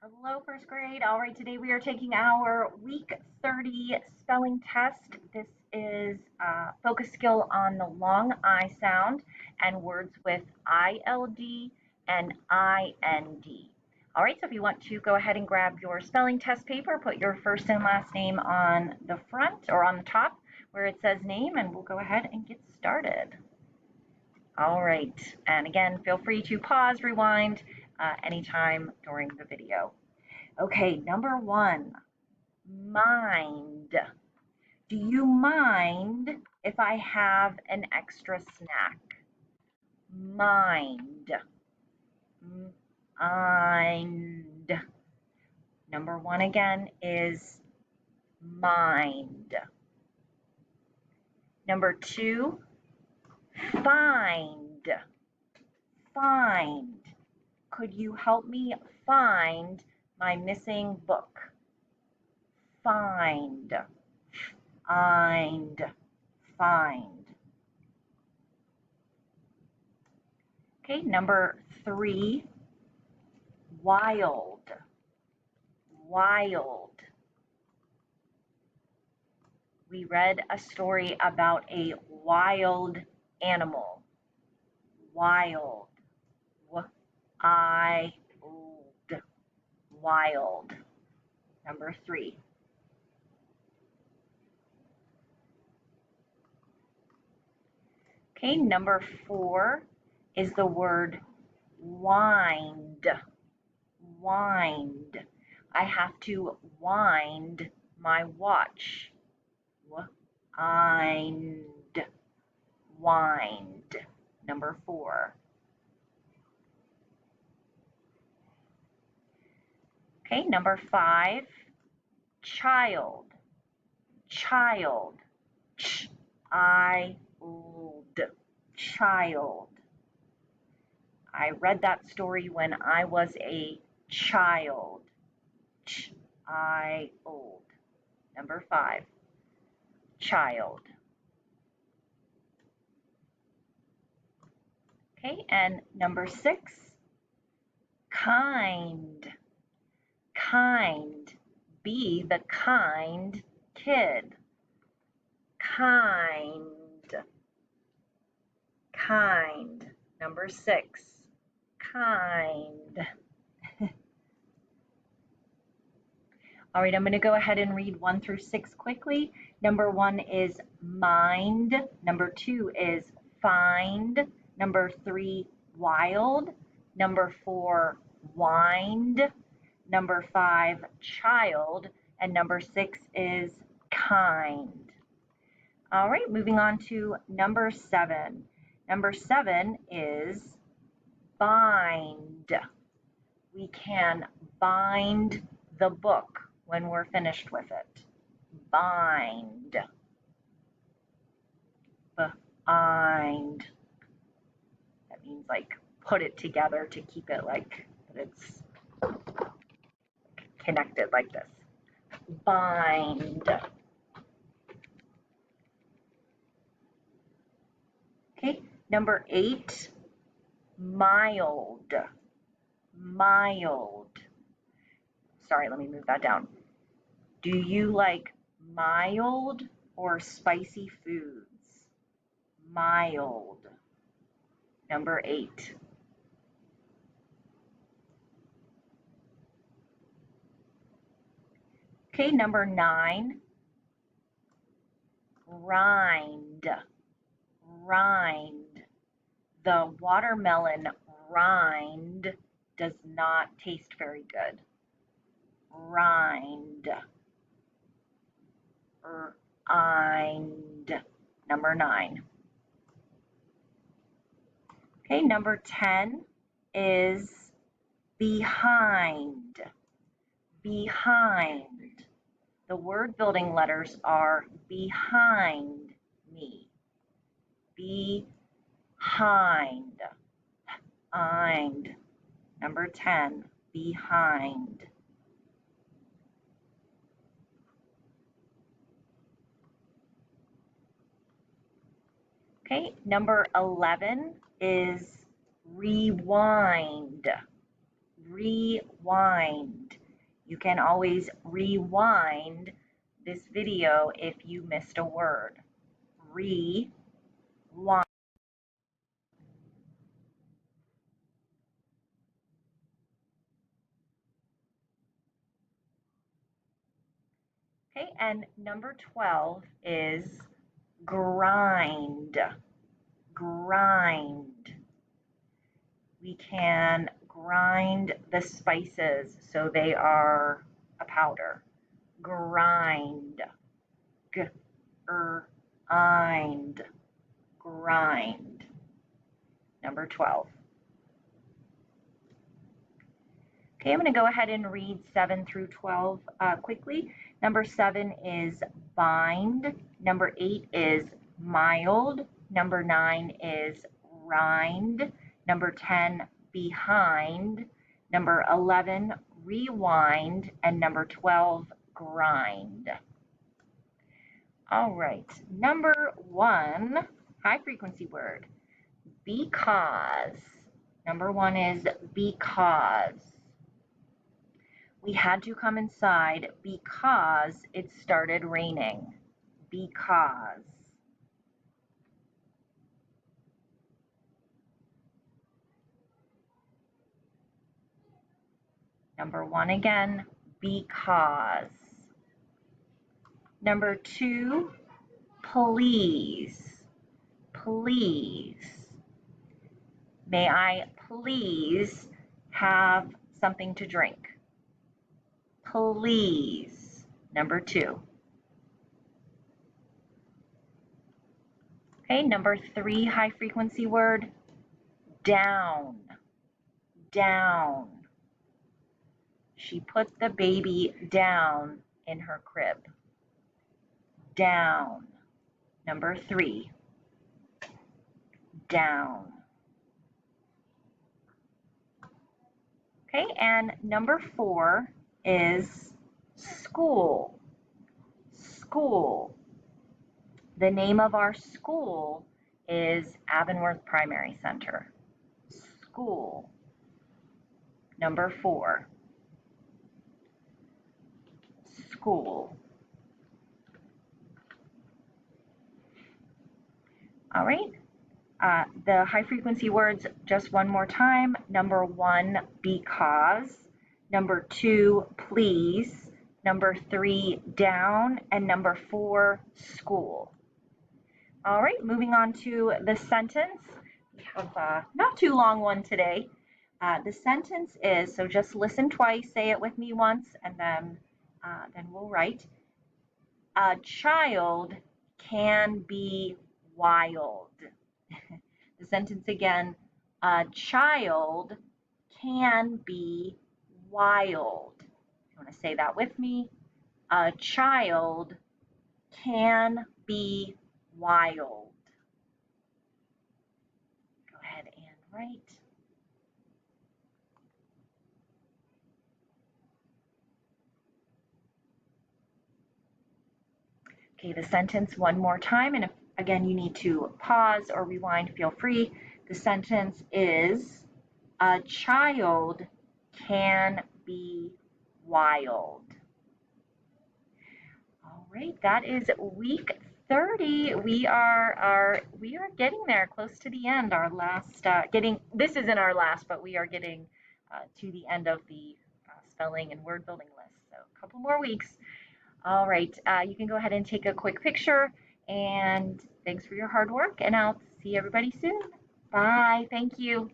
Hello, first grade. All right, today we are taking our week 30 spelling test. This is focus skill on the long I sound and words with ILD and IND. All right, so if you want to go ahead and grab your spelling test paper, put your first and last name on the front or on the top where it says name, and we'll go ahead and get started. All right, and again, feel free to pause, rewind anytime during the video. Okay, number one, mind. Do you mind if I have an extra snack? Mind. Mind. Number one again is mind. Number two, find. Find. Could you help me find my missing book? Find. Find. Find. Okay, number three, wild. Wild. We read a story about a wild animal. Wild. W-I-L-D. Wild. Number three. Okay, number four is the word wind. Wind. I have to wind my watch. Wind. Wind. Number four. Okay, number five, child. Child. Ch-I-L-D. Child. I read that story when I was a child. Ch-I-L-D. Number five, child. Okay, and number six, kind. Kind. Be the kind kid. Kind. Kind. Number six, kind. All right, I'm going to go ahead and read 1 through 6 quickly. Number 1 is mind. Number 2 is find. Number 3, wild. Number 4, wind. Number 5, child. And number 6 is kind. All right, moving on to number 7. Number 7 is bind. We can bind the book when we're finished with it. Bind. Bind. That means like put it together to keep it like it's connected like this. Bind. Okay, number 8, mild. Mild. Sorry, let me move that down. Do you like mild or spicy foods? Mild. Number 8. Okay, number 9, rind. Rind. The watermelon rind does not taste very good. Rind. Rind. Number 9. Okay, number 10 is behind. Behind. The word building letters are behind me. Behind. Behind. Number 10, behind. Okay, number 11 is rewind. rewind. You can always rewind this video if you missed a word. Rewind. Okay, and number 12 is grind. Grind. We can grind the spices so they are a powder. Grind. Grind. Grind. Number 12. Okay, I'm going to go ahead and read 7 through 12 quickly. Number 7 is bind. Number 8 is mild. Number 9 is rind. Number 10, behind. Number 11, rewind. And number 12, grind. All right, number 1, high frequency word, because. Number 1 is because. We had to come inside because it started raining. Because. Number 1 again, because. Number 2, please. Please. May I please have something to drink? Please. Number 2. Okay, number 3, high frequency word, down. Down. She put the baby down in her crib. Down. Number 3, down. Okay, and number 4 is school. School. The name of our school is Avonworth Primary Center. School. Number 4. School. All right. The high frequency words just one more time. Number 1, because. Number 2, please. Number 3, down. And number 4, school. All right, moving on to the sentence. We have a not too long one today. The sentence is, so just listen twice, say it with me once, and then we'll write. A child can be wild. The sentence again, a child can be wild. You want to say that with me? A child can be wild. Go ahead and write. Okay, the sentence one more time, and if again you need to pause or rewind, feel free. The sentence is, a child can be wild. All right, that is week 30. We are getting there, close to the end. Our last this isn't our last, but we are getting to the end of the spelling and word building list. So a couple more weeks. All right, you can go ahead and take a quick picture, and thanks for your hard work, and I'll see everybody soon. Bye. Thank you.